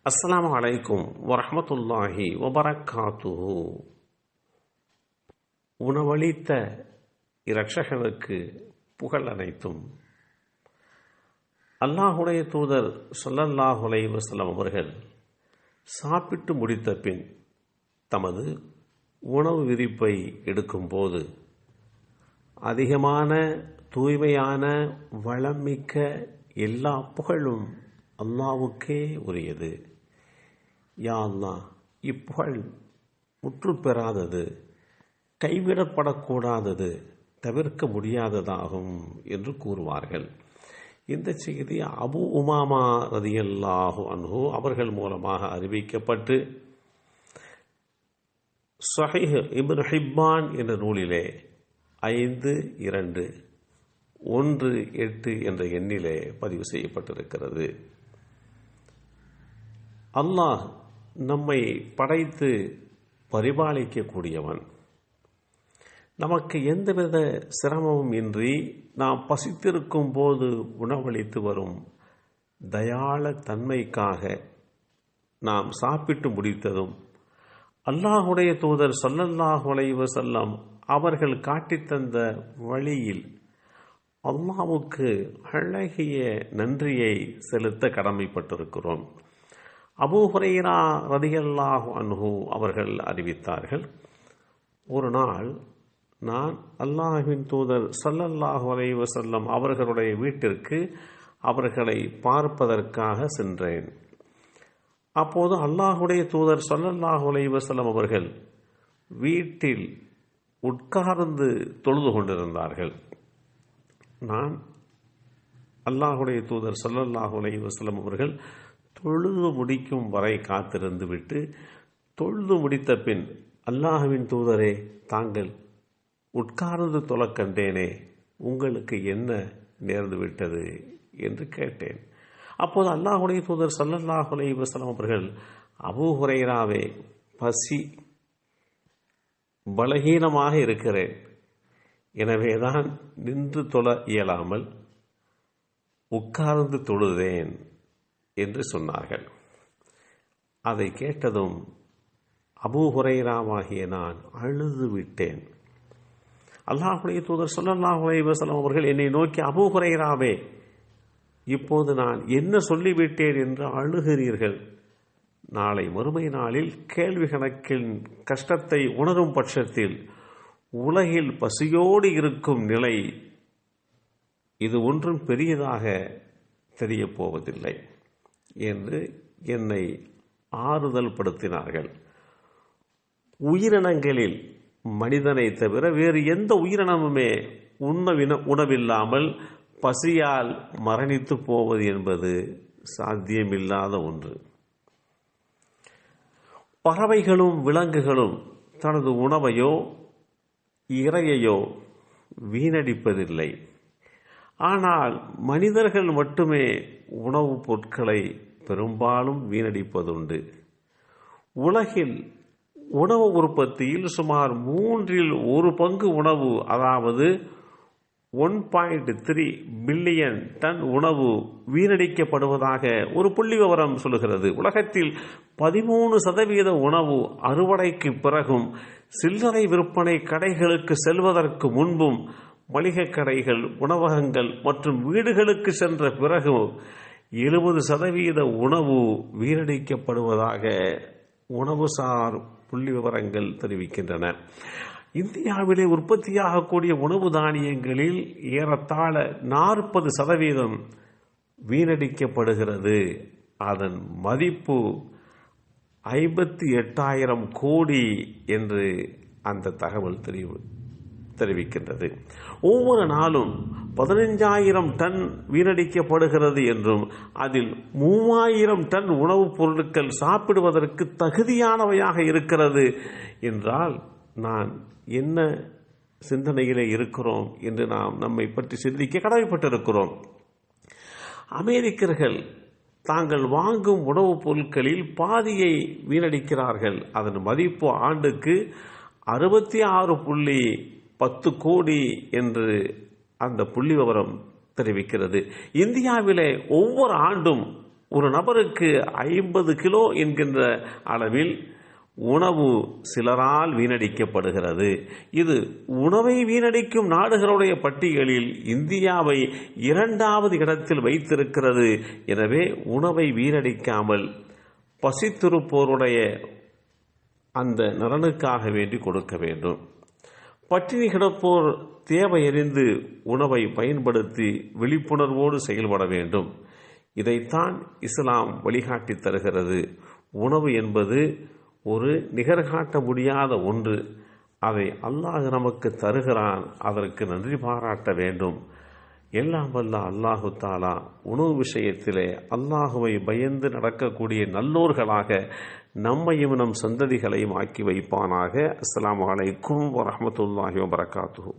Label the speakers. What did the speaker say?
Speaker 1: அஸ்ஸலாமு அலைக்கும் வரஹ்மத்துல்லாஹி வபரகாத்துஹு. உணவளித்த இரட்சகனுக்கு புகழ் அனைத்தும். அல்லாஹுடைய தூதர் ஸல்லல்லாஹு அலைஹி வஸல்லம் அவர்கள் சாப்பிட்டு முடித்த பின் தமது உணவு விரிப்பை எடுக்கும்போது அதிகமான தூய்மையான வளமிக்க எல்லா புகழும் அல்லாஹ்வுக்கே உரியது. யா அல்லாஹ், இப்புகழ் முற்று பெறாதது, கைவிடப்படக்கூடாதது, தவிர்க்க முடியாததாகும் என்று கூறுவார்கள். இந்த செய்தி அபு உமாமா ரதியல்லாஹு அன்ஹு அவர்கள் மூலமாக அறிவிக்கப்பட்டு ஸஹீஹ் இப்னு ஹிப்பான் என்ற நூலிலே 5218 என்ற எண்ணிலே பதிவு செய்யப்பட்டிருக்கிறது. அல்லாஹ் நம்மை படைத்து பரிபாலிக்கக்கூடியவன். நமக்கு எந்தவித சிரமமும் இன்றி நாம் பசித்திருக்கும் போது உணவளித்து வரும் தயாள தன்மைக்காக நாம் சாப்பிட்டு முடித்ததும் அல்லாஹுடைய தூதர் ஸல்லல்லாஹு அலைஹி வஸல்லம் அவர்கள் காட்டித்தந்த வழியில் அல்லாஹ்வுக்கு அழகிய நன்றியை செலுத்த கடமைப்பட்டிருக்கிறோம். அபூ ஹுரைரா ரலியல்லாஹு அன்ஹு அவர்கள் அறிவித்தார்கள், ஒரு நாள் நான் அல்லாஹ்வின் தூதர் ஸல்லல்லாஹு அலைஹி வஸல்லம் அவர்களுடைய வீட்டிற்கு அவர்களை பார்ப்பதற்காக சென்றேன். அப்போது அல்லாஹுடைய தூதர் ஸல்லல்லாஹு அலைஹி வஸல்லம் அவர்கள் வீட்டில் உட்கார்ந்து தொழுது கொண்டிருந்தார்கள். நான் அல்லாஹுடைய தூதர் ஸல்லல்லாஹு அலைஹி வஸல்லம் அவர்கள் தொழுது முடிக்கும் வரை காத்திருந்து விட்டு தொழுது முடித்த பின், அல்லாஹுவின் தூதரே, தாங்கள் உட்கார்ந்து தொழக் கண்டேனே, உங்களுக்கு என்ன நேர்ந்து விட்டது என்று கேட்டேன். அப்போது அல்லாஹுடைய தூதர் ஸல்லல்லாஹு அலைஹி வஸல்லம் அவர்கள், அபூ ஹுரைராவே, பசி, பலகீனமாக இருக்கிறேன், எனவேதான் நின்று தொழ இயலாமல் உட்கார்ந்து தொழுதேன் என்று சொன்னார்கள். அதை கேட்டதும் அபூ ஹுரைராவாகிய நான் அழுது விட்டேன். அல்லாஹுடைய தூதர் ஸல்லல்லாஹு அலைஹி வஸல்லம் அவர்கள் என்னை நோக்கி, அபூ ஹுரைராவே, இப்போது நான் என்ன சொல்லிவிட்டேன் என்று அழுகிறீர்கள்? நாளை மறுமை நாளில் கேள்வி கணக்கின் கஷ்டத்தை உணரும் பட்சத்தில் உலகில் பசியோடு இருக்கும் நிலை இது ஒன்றும் பெரியதாக தெரியப் போவதில்லை என்று என்னை ஆறுதல் படுத்தினார்கள். உயிரினங்களில் மனிதனை தவிர வேறு எந்த உயிரினமுமே உணவில்லாமல் பசியால் மரணித்து போவது என்பது சாத்தியமில்லாத ஒன்று. பறவைகளும் விலங்குகளும் தனது உணவையோ இரையையோ வீணடிப்பதில்லை. ஆனால் மனிதர்கள் மட்டுமே உணவுப் பொருட்களை பெரும்பாலும் வீணடிப்பதுண்டு. உலகில் உணவு உற்பத்தியில் சுமார் 1/3 உணவு, அதாவது 1.3 பில்லியன் டன் உணவு வீணடிக்கப்படுவதாக ஒரு புள்ளி விவரம் சொல்லுகிறது. உலகத்தில் 13% உணவு அறுவடைக்கு பிறகும் சில்லறை விற்பனை கடைகளுக்கு செல்வதற்கு முன்பும் மளிகை கடைகள், உணவகங்கள் மற்றும் வீடுகளுக்கு சென்ற பிறகு 70% உணவு வீணடிக்கப்படுவதாக உணவுசார் புள்ளி விவரங்கள் தெரிவிக்கின்றன. இந்தியாவிலே உற்பத்தியாகக்கூடிய உணவு தானியங்களில் ஏறத்தாழ 40% வீணடிக்கப்படுகிறது. அதன் மதிப்பு 58,000 கோடி என்று அந்த தகவல் தெரிவிக்கின்றது. ஒவ்வொரு நாளும் 15,000 டன் வீணடிக்கப்படுகிறது என்றும் அதில் 3,000 டன் உணவுப் பொருட்கள் சாப்பிடுவதற்கு தகுதியானவையாக இருக்கிறது என்றால் நான் என்ன சிந்தனையிலே இருக்கிறோம் என்று நாம் நம்மை பற்றி சிந்திக்க கடமைப்பட்டிருக்கிறோம். அமெரிக்கர்கள் தாங்கள் வாங்கும் உணவுப் பொருட்களில் பாதியை வீணடிக்கிறார்கள். அதன் மதிப்பு ஆண்டுக்கு 66.10 கோடி என்று அந்த புள்ளி விவரம் தெரிவிக்கிறது. இந்தியாவிலே ஒவ்வொரு ஆண்டும் ஒரு நபருக்கு 50 கிலோ என்கின்ற அளவில் உணவு சிலரால் வீணடிக்கப்படுகிறது. இது உணவை வீணடிக்கும் நாடுகளுடைய பட்டியலில் இந்தியாவை 2வது இடத்தில் வைத்திருக்கிறது. எனவே உணவை வீணடிக்காமல் பசித்திருப்போருடைய அந்த நலனுக்காக வேண்டி கொடுக்க வேண்டும். பட்டினி கிடப்போர் தேவையறிந்து உணவை பயன்படுத்தி விழிப்புணர்வோடு செயல்பட வேண்டும். இதைத்தான் இஸ்லாம் வழிகாட்டி தருகிறது. உணவு என்பது ஒரு நிகர்காட்ட முடியாத ஒன்று. அதை அல்லாஹ் நமக்கு தருகிறான். அதற்கு நன்றி பாராட்ட வேண்டும். எல்லாம் வல்ல அல்லாஹு தாலா உணவு விஷயத்திலே அல்லாஹுவை பயந்து நடக்கக்கூடிய நல்லோர்களாக நம்மையும் நம் சந்ததிகளையும் ஆக்கி வைப்பானாக. அஸ்ஸலாமு அலைக்கும் வரஹ்மத்துல்லாஹி வபரகாத்துஹு.